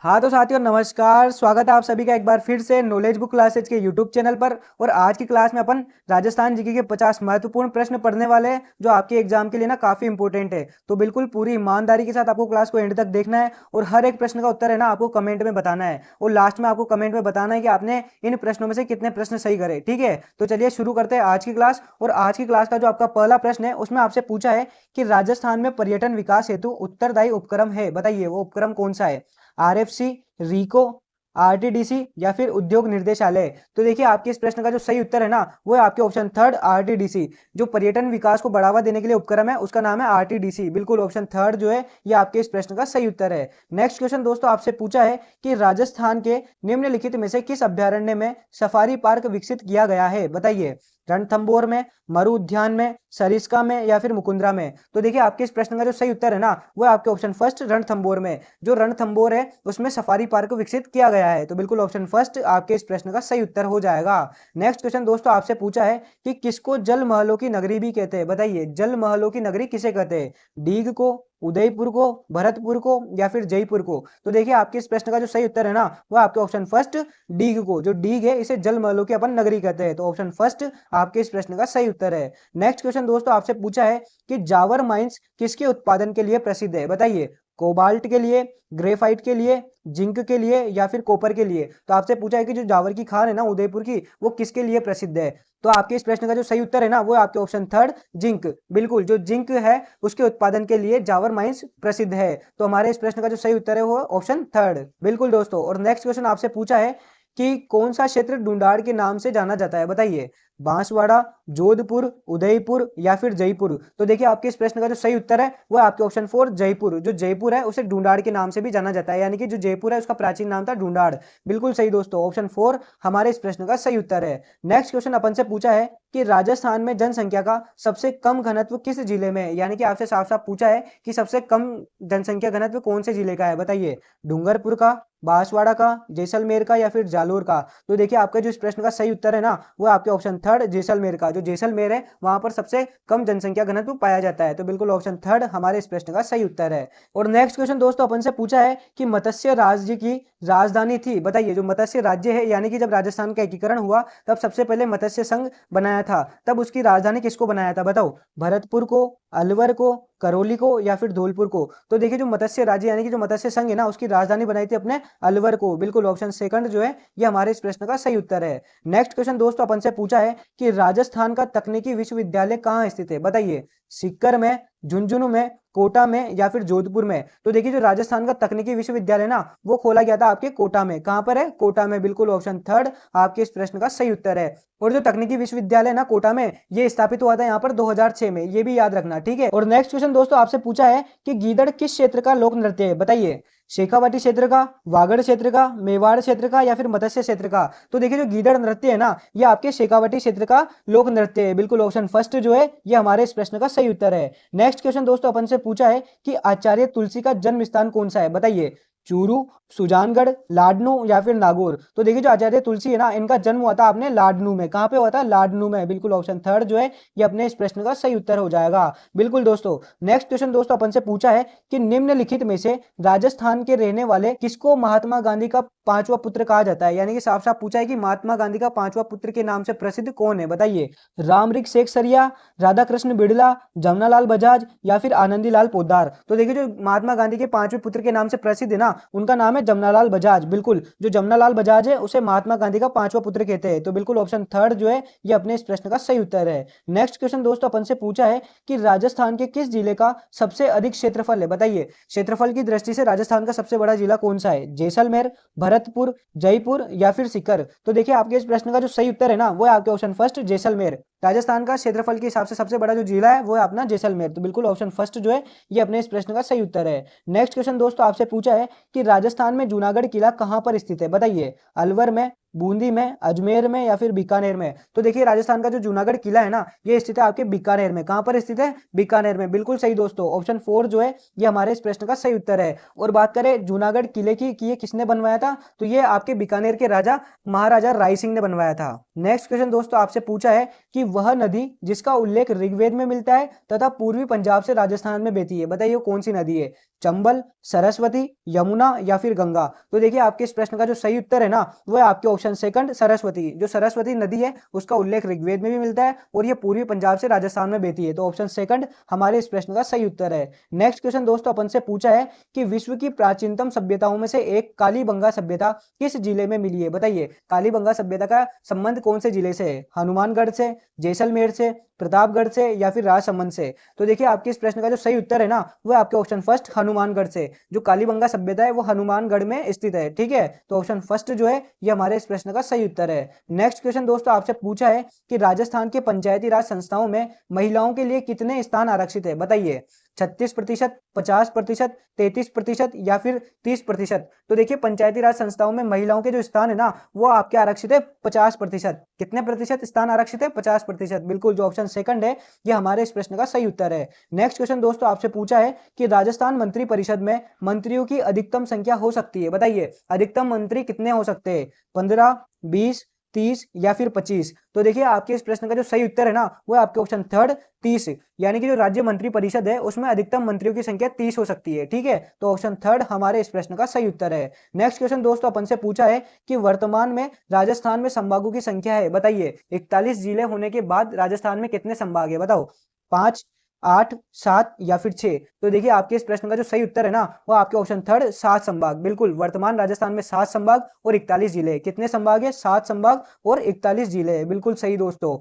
हाँ तो साथियों नमस्कार, स्वागत है आप सभी का एक बार फिर से नॉलेज बुक क्लासेज के यूट्यूब चैनल पर। और आज की क्लास में अपन राजस्थान जीके के 50 महत्वपूर्ण प्रश्न पढ़ने वाले हैं जो आपके एग्जाम के लिए ना काफी इंपॉर्टेंट है। तो बिल्कुल पूरी ईमानदारी के साथ आपको क्लास को एंड तक देखना है और हर एक प्रश्न का उत्तर है ना आपको कमेंट में बताना है और लास्ट में आपको कमेंट में बताना है कि आपने इन प्रश्नों में से कितने प्रश्न सही करे। ठीक है, तो चलिए शुरू करते हैं आज की क्लास। और आज की क्लास का जो आपका पहला प्रश्न है उसमें आपसे पूछा है कि राजस्थान में पर्यटन विकास हेतु उत्तरदायी उपक्रम है, बताइए वो उपक्रम कौन सा है। आरएफसी, रीको, आरटीडीसी या फिर उद्योग निर्देशालय। तो देखिए आपके इस प्रश्न का जो सही उत्तर है ना वो है आपके ऑप्शन थर्ड आरटीडीसी। जो पर्यटन विकास को बढ़ावा देने के लिए उपक्रम है उसका नाम है आरटीडीसी। बिल्कुल ऑप्शन थर्ड जो है ये आपके इस प्रश्न का सही उत्तर है। नेक्स्ट क्वेश्चन दोस्तों आपसे पूछा है कि राजस्थान के निम्नलिखित में से किस अभ्यारण्य में सफारी पार्क विकसित किया गया है, बताइए। रणथंभौर में, मरु उद्यान में, सरिस्का में या फिर मुकुंदरा में। तो देखिए आपके इस प्रश्न का जो सही उत्तर है ना वो है आपके ऑप्शन फर्स्ट रणथंभौर में। जो रणथंभौर है उसमें सफारी पार्क विकसित किया गया है। तो बिल्कुल ऑप्शन फर्स्ट आपके इस प्रश्न का सही उत्तर हो जाएगा। नेक्स्ट क्वेश्चन दोस्तों आपसे पूछा है कि किसको जल महलों की नगरी भी कहते हैं, बताइए। जल महलों की नगरी किसे कहते हैं। डीग को, उदयपुर को, भरतपुर को या फिर जयपुर को। तो देखिए आपके इस प्रश्न का जो सही उत्तर है ना वो आपके ऑप्शन फर्स्ट डीग को। जो डीग है इसे जल महलों की अपन नगरी कहते हैं। तो ऑप्शन फर्स्ट आपके इस प्रश्न का सही उत्तर है। नेक्स्ट क्वेश्चन दोस्तों आपसे पूछा है कि जावर माइंस किसके उत्पादन के लिए प्रसिद्ध है, बताइए। कोबाल्ट के लिए, ग्रेफाइट के लिए, जिंक के लिए या फिर कॉपर के लिए। तो आपसे पूछा है कि जो जावर की खान है ना उदयपुर की वो किसके लिए प्रसिद्ध है। तो आपके इस प्रश्न का जो सही उत्तर है ना वो है आपके ऑप्शन थर्ड जिंक। बिल्कुल जो जिंक है उसके उत्पादन के लिए जावर माइंस प्रसिद्ध है। तो हमारे इस प्रश्न का जो सही उत्तर है वो ऑप्शन थर्ड। बिल्कुल दोस्तों। और नेक्स्ट क्वेश्चन आपसे पूछा है कि कौन सा क्षेत्र ढूंढाड़ के नाम से जाना जाता है, बताइए। बांसवाड़ा, जोधपुर, उदयपुर या फिर जयपुर। तो देखिए आपके इस प्रश्न का जो सही उत्तर है वो आपके ऑप्शन फोर जयपुर। जो जयपुर है उसे ढूंढाड़ के नाम से भी जाना जाता है, यानी कि जो जयपुर है उसका प्राचीन नाम था ढूंढाड़। बिल्कुल सही दोस्तों, ऑप्शन फोर हमारे इस प्रश्न का सही उत्तर है। नेक्स्ट क्वेश्चन अपन से पूछा है कि राजस्थान में जनसंख्या का सबसे कम घनत्व किस जिले में है, यानी कि आपसे साफ साफ पूछा है कि सबसे कम जनसंख्या घनत्व कौन से जिले का है, बताइए। डूंगरपुर का, बांसवाड़ा का, जैसलमेर का या फिर जालोर का। तो देखिए आपका जो इस प्रश्न का सही उत्तर है ना वो आपके ऑप्शन थर्ड जैसलमेर का। जो जैसलमेर है वहां पर सबसे कम जनसंख्या घनत्व पाया जाता है। तो बिल्कुल ऑप्शन थर्ड हमारे इस प्रश्न का सही उत्तर है। और नेक्स्ट क्वेश्चन दोस्तों अपन से पूछा है कि मत्स्य राज्य की राजधानी थी, बताइए। जो मत्स्य राज्य है यानी कि जब राजस्थान का एकीकरण हुआ तब सबसे पहले मत्स्य संघ बनाया था, तब उसकी राजधानी किसको बनाया था, बताओ। भरतपुर को, अलवर को, करौली को या फिर धौलपुर को। तो देखिए जो मत्स्य राज्य यानी कि जो मत्स्य संघ है ना उसकी राजधानी बनाई थी अपने अलवर को। बिल्कुल ऑप्शन सेकंड जो है ये हमारे इस प्रश्न का सही उत्तर है। नेक्स्ट क्वेश्चन दोस्तों अपन से पूछा है कि राजस्थान का तकनीकी विश्वविद्यालय कहाँ स्थित है, बताइए। सीकर में, झुंझुनू में, कोटा में या फिर जोधपुर में। तो देखिए जो राजस्थान का तकनीकी विश्वविद्यालय ना वो खोला गया था आपके कोटा में। कहां पर है, कोटा में। बिल्कुल ऑप्शन थर्ड आपके इस प्रश्न का सही उत्तर है। और जो तकनीकी विश्वविद्यालय ना कोटा में ये स्थापित हुआ था यहाँ पर 2006 में, ये भी याद रखना, ठीक है। और नेक्स्ट क्वेश्चन दोस्तों आपसे पूछा है कि गीदड़ किस क्षेत्र का लोक नृत्य है, बताइए। शेखावाटी क्षेत्र का, वागड़ क्षेत्र का, मेवाड़ क्षेत्र का या फिर मत्स्य क्षेत्र का। तो देखिए जो गीदड़ नृत्य है ना ये आपके शेखावाटी क्षेत्र का लोक नृत्य है। बिल्कुल ऑप्शन फर्स्ट जो है ये हमारे इस प्रश्न का सही उत्तर है। नेक्स्ट क्वेश्चन दोस्तों अपन से पूछा है कि आचार्य तुलसी का जन्म स्थान कौन सा है, बताइए। चूरू, सुजानगढ़, लाडनू या फिर नागौर। तो देखिए जो आचार्य तुलसी है ना इनका जन्म हुआ था अपने लाडनू में। कहां पे हुआ था, लाडनू में। बिल्कुल ऑप्शन थर्ड जो है ये अपने इस प्रश्न का सही उत्तर हो जाएगा। बिल्कुल दोस्तों। नेक्स्ट क्वेश्चन दोस्तों अपन से पूछा है कि निम्नलिखित में से राजस्थान के रहने वाले किसको महात्मा गांधी का पांचवा पुत्र कहा जाता है, यानी कि साफ साफ पूछा है कि महात्मा गांधी का पांचवा पुत्र के नाम से प्रसिद्ध कौन है, बताइए। रामरिक शेख सरिया, राधा कृष्ण बिड़ला, जमनालाल बजाज या फिर आनंदीलाल पोद्दार। तो देखिए जो महात्मा गांधी के पांचवें पुत्र के नाम से प्रसिद्ध है ना उनका नाम है जमनालाल बजाज। बिल्कुल जो जमनालाल बजाज है उसे महात्मा गांधी का पांचवा पुत्र कहते हैं। तो बिल्कुल ऑप्शन थर्ड जो है ये अपने इस प्रश्न का सही उत्तर है। नेक्स्ट क्वेश्चन दोस्तों अपन से पूछा है कि राजस्थान के किस जिले का सबसे अधिक क्षेत्रफल है, बताइए। क्षेत्रफल की दृष्टि से राजस्थान का सबसे बड़ा जिला कौन सा है, जैसलमेर, भरतपुर, जयपुर या फिर सीकर। तो देखिए आपके इस प्रश्न का जो सही उत्तर है ना वो है आपके ऑप्शन फर्स्ट जैसलमेर। राजस्थान का क्षेत्रफल के हिसाब से सबसे बड़ा जो जिला है वो है अपना जैसलमेर। तो बिल्कुल ऑप्शन फर्स्ट जो है ये अपने इस प्रश्न का सही उत्तर है। नेक्स्ट क्वेश्चन दोस्तों आपसे पूछा है कि राजस्थान में जूनागढ़ किला कहां पर स्थित है, बताइए। अलवर में, बूंदी में, अजमेर में या फिर बीकानेर में। तो देखिए राजस्थान का जो जूनागढ़ किला है ना ये स्थित है आपके बीकानेर में। कहां पर स्थित है, बीकानेर में। बिल्कुल सही दोस्तों, ऑप्शन फोर जो है ये हमारे इस प्रश्न का सही उत्तर है। और बात करें जूनागढ़ किले की कि ये किसने बनवाया था, तो ये आपके बीकानेर के राजा महाराजा राय सिंह ने बनवाया था। नेक्स्ट क्वेश्चन दोस्तों आपसे पूछा है कि वह नदी जिसका उल्लेख ऋग्वेद में मिलता है तथा पूर्वी पंजाब से राजस्थान में बहती है। बताइए कौन सी नदी है? चंबल, सरस्वती, यमुना या फिर गंगा। तो देखिए आपके इस प्रश्न का जो सही उत्तर है ना वो है आपके ऑप्शन सेकंड सरस्वती। जो सरस्वती नदी है उसका उल्लेख ऋग्वेद में भी मिलता है और ये पूर्वी पंजाब से राजस्थान में बहती है। तो ऑप्शन सेकंड हमारे इस प्रश्न का सही उत्तर है। नेक्स्ट क्वेश्चन दोस्तों अपन से पूछा है कि विश्व की प्राचीनतम सभ्यताओं में से एक कालीबंगा सभ्यता किस जिले में मिली है? बताइए कालीबंगा सभ्यता का संबंध कौन से जिले से है? हनुमानगढ़ से, जैसलमेर से, प्रतापगढ़ से या फिर राजसमंद से। तो देखिए आपके इस प्रश्न का जो सही उत्तर है ना वो है आपके ऑप्शन फर्स्ट हनुमानगढ़ से। जो कालीबंगा सभ्यता है वो हनुमानगढ़ में स्थित है। ठीक है, तो ऑप्शन फर्स्ट जो है ये हमारे इस प्रश्न का सही उत्तर है। नेक्स्ट क्वेश्चन दोस्तों आपसे पूछा है कि राजस्थान के पंचायती राज संस्थाओं में महिलाओं के लिए कितने स्थान आरक्षित है? बताइए 36%, 50%, 33% या फिर 30%। तो देखिए पंचायती राज संस्थाओं में महिलाओं के जो स्थान है ना वो आपके आरक्षित है 50%। कितने प्रतिशत स्थान आरक्षित है? 50%। बिल्कुल, जो ऑप्शन सेकंड है ये हमारे इस प्रश्न का सही उत्तर है। नेक्स्ट क्वेश्चन दोस्तों आपसे पूछा है कि राजस्थान मंत्री परिषद में मंत्रियों की अधिकतम संख्या हो सकती है। बताइए अधिकतम मंत्री कितने हो सकते हैं? 15, 20, 30 या फिर 25। तो देखिए आपके इस प्रश्न का जो सही उत्तर है ना वो है आपके ऑप्शन थर्ड 30। यानी कि जो राज्य मंत्री परिषद है उसमें अधिकतम मंत्रियों की संख्या 30 हो सकती है। ठीक है, तो ऑप्शन थर्ड हमारे इस प्रश्न का सही उत्तर है। नेक्स्ट क्वेश्चन दोस्तों अपन से पूछा है कि वर्तमान में राजस्थान में संभागों की संख्या है। बताइए 41 जिले होने के बाद राजस्थान में कितने संभाग है? बताओ 5, 8, 7 या फिर 6। तो देखिए आपके इस प्रश्न का जो सही उत्तर है ना वो आपके ऑप्शन थर्ड 7 संभाग। बिल्कुल, वर्तमान राजस्थान में 7 संभाग और 41 जिले। कितने संभाग है? 7 संभाग और 41 जिले। बिल्कुल सही दोस्तों।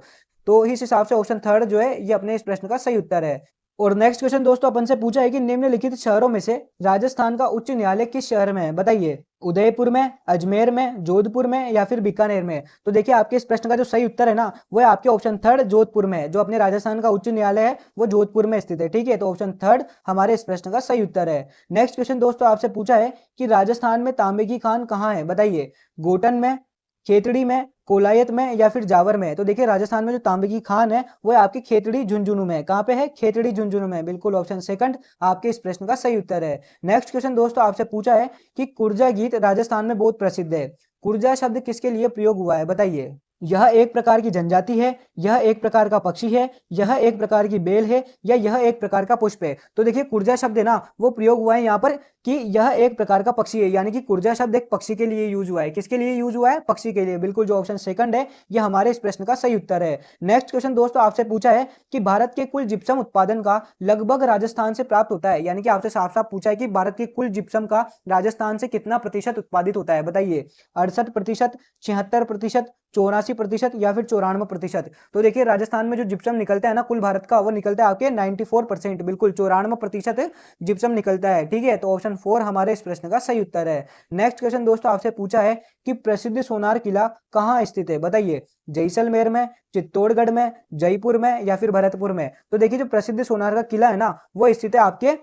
तो इस हिसाब से ऑप्शन थर्ड जो है ये अपने इस प्रश्न का सही उत्तर है। और नेक्स्ट क्वेश्चन दोस्तों अपन से पूछा है कि निम्नलिखित शहरों में से राजस्थान का उच्च न्यायालय किस शहर में है? बताइए उदयपुर में, अजमेर में, जोधपुर में या फिर बीकानेर में। तो देखिए आपके इस प्रश्न का जो सही उत्तर है ना वो है आपके ऑप्शन थर्ड जोधपुर में। जो अपने राजस्थान का उच्च न्यायालय है वो जोधपुर में स्थित है। ठीक है, तो ऑप्शन थर्ड हमारे इस प्रश्न का सही उत्तर है। नेक्स्ट क्वेश्चन दोस्तों आपसे पूछा है कि राजस्थान में तांबे की खान कहाँ है? बताइए गोटन में, खेतड़ी में, कोलायत में या फिर जावर में। तो देखिए राजस्थान में जो तांबे की खान है वो है आपकी खेतड़ी झुंझुनू में। कहाँ पे है? खेतड़ी झुंझुनू में। बिल्कुल ऑप्शन सेकंड आपके इस प्रश्न का सही उत्तर है। नेक्स्ट क्वेश्चन दोस्तों आपसे पूछा है कि कुर्जा गीत राजस्थान में बहुत प्रसिद्ध है। कुर्जा शब्द किसके लिए प्रयोग हुआ है? बताइए यह एक प्रकार की जनजाति है, यह एक प्रकार का पक्षी है, यह एक प्रकार की बेल है या यह एक प्रकार का पुष्प है। तो देखिए कुर्जा शब्द है ना वो प्रयोग हुआ है यहाँ पर कि यह एक प्रकार का पक्षी है। यानी कि कुर्जा शब्द एक पक्षी के लिए यूज हुआ है। किसके लिए यूज हुआ है? पक्षी के लिए। बिल्कुल, जो ऑप्शन सेकंड है यह हमारे इस प्रश्न का सही उत्तर है। नेक्स्ट क्वेश्चन दोस्तों आपसे पूछा है कि भारत के कुल जिप्सम उत्पादन का लगभग राजस्थान से प्राप्त होता है। यानी कि आपसे साफ साफ पूछा है कि भारत के कुल जिप्सम का राजस्थान से कितना प्रतिशत उत्पादित होता है? बताइए 68%, 76%, 84% या फिर 94%। तो देखिए राजस्थान में जो जिप्सम निकलता है ना कुल भारत का वो निकलता है आपके 94%। बिल्कुल 94% जिप्सम निकलता है। ठीक है, तो ऑप्शन 4 हमारे इस प्रश्न का सही उत्तर है। नेक्स्ट क्वेश्चन दोस्तों आपसे पूछा है कि प्रसिद्ध सोनार किला कहाँ स्थित है? बताइए जैसलमेर में, चित्तौड़गढ़ में, जयपुर में या फिर भरतपुर में। तो देखिए जो प्रसिद्ध सोनार का किला है ना वो स्थित है आपके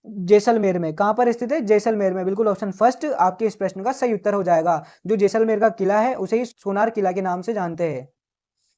जैसलमेर में। कहां पर स्थित है? जैसलमेर में। बिल्कुल ऑप्शन फर्स्ट आपके इस प्रश्न का सही उत्तर हो जाएगा। जो जैसलमेर का किला है उसे ही सोनार किला के नाम से जानते हैं।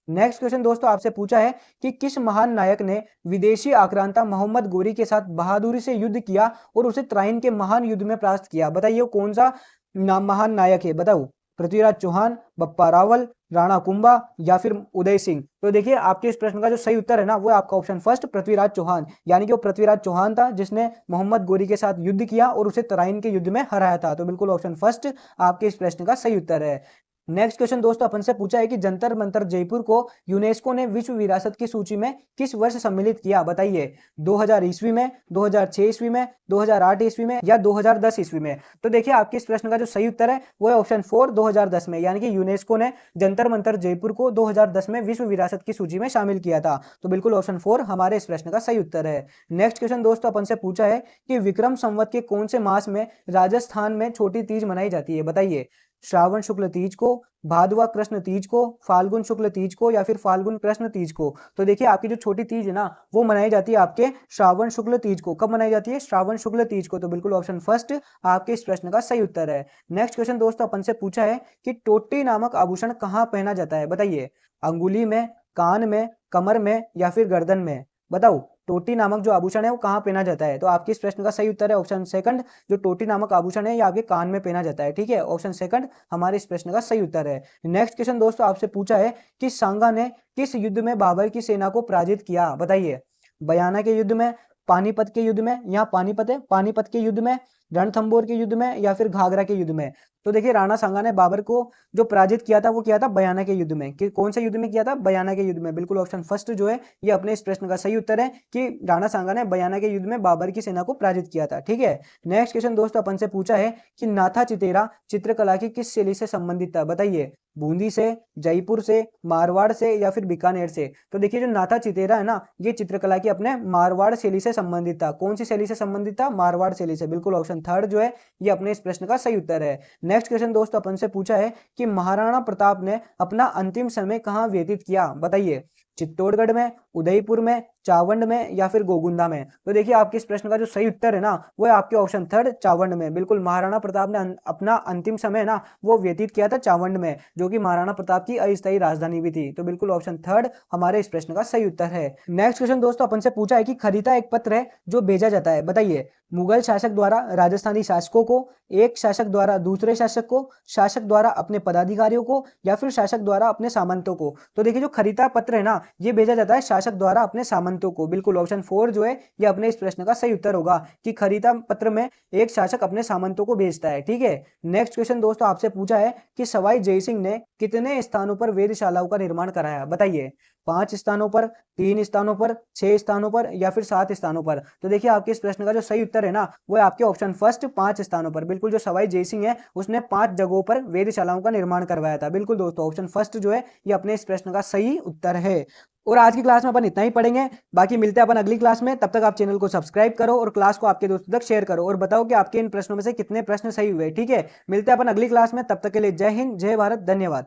नेक्स्ट क्वेश्चन दोस्तों आपसे पूछा है कि किस महान नायक ने विदेशी आक्रांता मोहम्मद गोरी के साथ बहादुरी से युद्ध किया और उसे त्राइन के महान युद्ध में परास्त किया? बताइए कौन सा महान नायक है? बताओ पृथ्वीराज चौहान, बप्पा रावल, राणा कुंभा या फिर उदय सिंह। तो देखिए आपके इस प्रश्न का जो सही उत्तर है ना वो है आपका ऑप्शन फर्स्ट पृथ्वीराज चौहान। यानी कि वो पृथ्वीराज चौहान था जिसने मोहम्मद गोरी के साथ युद्ध किया और उसे तराइन के युद्ध में हराया था। तो बिल्कुल ऑप्शन फर्स्ट आपके इस प्रश्न का सही उत्तर है। नेक्स्ट क्वेश्चन दोस्तों अपन से पूछा है कि जंतर मंतर जयपुर को यूनेस्को ने विश्व विरासत की सूची में किस वर्ष सम्मिलित किया? बताइए 2000 ईस्वी में, 2006 ईस्वी में, 2008 ईस्वी में या 2010 ईस्वी में। तो देखिए आपके इस प्रश्न का जो सही उत्तर है वो है ऑप्शन 4 2010 में। यानी कि यूनेस्को ने जंतर मंतर जयपुर को 2010 में विश्व विरासत की सूची में शामिल किया था। तो बिल्कुल ऑप्शन 4 हमारे इस प्रश्न का सही उत्तर है। नेक्स्ट क्वेश्चन दोस्तों अपन से पूछा है कि विक्रम संवत के कौन से मास में राजस्थान में छोटी तीज मनाई जाती है? बताइए श्रावण शुक्ल तीज को, भादवा कृष्ण तीज को, फाल्गुन शुक्ल तीज को या फिर फाल्गुन कृष्ण तीज को। तो देखिए आपकी जो छोटी तीज है ना वो मनाई जाती है आपके श्रावण शुक्ल तीज को। कब मनाई जाती है? श्रावण शुक्ल तीज को। तो बिल्कुल ऑप्शन फर्स्ट आपके इस प्रश्न का सही उत्तर है। नेक्स्ट क्वेश्चन दोस्तों अपन से पूछा है कि टोटी नामक आभूषण कहाँ पहना जाता है? बताइए अंगुली में, कान में, कमर में या फिर गर्दन में। बताओ टोटी नामक जो आभूषण है वो कहाँ पहना जाता है? तो आपके इस प्रश्न का सही उत्तर है ऑप्शन सेकंड, जो टोटी नामक आभूषण है ये आपके कान में पहना जाता है। ठीक है, ऑप्शन सेकंड हमारे इस प्रश्न का सही उत्तर है। नेक्स्ट क्वेश्चन दोस्तों आपसे पूछा है कि सांगा ने किस युद्ध में बाबर की सेना को पराजित किया? बताइए। बयाना के युद्ध में, पानीपत के युद्ध में, यहाँ पानीपत है, पानीपत के युद्ध में, रणथंबोर के युद्ध में, या फिर घाघरा के युद्ध में? तो देखिए राणा सांगा ने बाबर को जो पराजित किया था वो किया था बयाना के युद्ध में। कि कौन से युद्ध में किया था? बयाना के युद्ध में। बिल्कुल ऑप्शन फर्स्ट जो है ये अपने इस प्रश्न का सही उत्तर है कि राणा सांगा ने बयाना के युद्ध में बाबर की सेना को पराजित किया था। ठीक है, नेक्स्ट क्वेश्चन दोस्तों अपन से पूछा है कि नाथा चितेरा चित्रकला की किस शैली से संबंधित था? बताइए। बूंदी से, जयपुर से, मारवाड़ से, या फिर बीकानेर से? तो देखिए जो नाथा चितेरा है ना ये चित्रकला की अपने मारवाड़ शैली से संबंधित था। कौन सी शैली से संबंधित था? मारवाड़ शैली से। बिल्कुल ऑप्शन थर्ड जो है ये अपने इस प्रश्न का सही उत्तर है। नेक्स्ट क्वेश्चन दोस्तों अपन से पूछा है कि महाराणा प्रताप ने अपना अंतिम समय कहां व्यतीत किया? बताइए। चित्तौड़गढ़ में, उदयपुर में, चावंड में, या फिर गोगुंदा में? तो देखिए आपके इस प्रश्न का जो सही उत्तर है ना वो है आपके ऑप्शन थर्ड चावंड में। बिल्कुल महाराणा प्रताप ने अपना अंतिम समय ना वो व्यतीत किया था चावंड में, जो कि महाराणा प्रताप की अस्थायी राजधानी भी थी। तो बिल्कुल ऑप्शन थर्ड हमारे इस प्रश्न का सही उत्तर है। नेक्स्ट क्वेश्चन दोस्तों अपन से पूछा है कि खरीता एक पत्र है जो भेजा जाता है। बताइए। मुगल शासक द्वारा राजस्थानी शासकों को, एक शासक द्वारा दूसरे शासक को, शासक द्वारा अपने पदाधिकारियों को, या फिर शासक द्वारा अपने सामंतों को? तो देखिए जो खरीता पत्र है ना ये भेजा जाता है शासक द्वारा अपने सामंतों को। बिल्कुल ऑप्शन फोर जो है ये अपने इस प्रश्न का सही उत्तर होगा कि खरीदा पत्र में एक शासक अपने सामंतों को भेजता है। ठीक है, नेक्स्ट क्वेश्चन दोस्तों आपसे पूछा है कि सवाई जयसिंह ने कितने स्थानों पर वेधशालाओं का निर्माण कराया? बताइए। 5 स्थानों पर, 3 स्थानों पर, 6 स्थानों पर, या फिर 7 स्थानों पर? तो देखिए आपके इस प्रश्न का जो सही उत्तर है ना वो है आपके ऑप्शन फर्स्ट 5 स्थानों पर। बिल्कुल जो सवाई जयसिंह है उसने 5 जगहों पर वेधशालाओं का निर्माण करवाया था। बिल्कुल दोस्तों ऑप्शन फर्स्ट जो है ये अपने इस प्रश्न का सही उत्तर है। और आज की क्लास में अपन इतना ही पढ़ेंगे, बाकी मिलते हैं अपन अगली क्लास में। तब तक आप चैनल को सब्सक्राइब करो और क्लास को आपके दोस्तों तक शेयर करो और बताओ कि आपके इन प्रश्नों में से कितने प्रश्न सही हुए। ठीक है, मिलते हैं अपन अगली क्लास में, तब तक के लिए जय हिंद, जय भारत, धन्यवाद।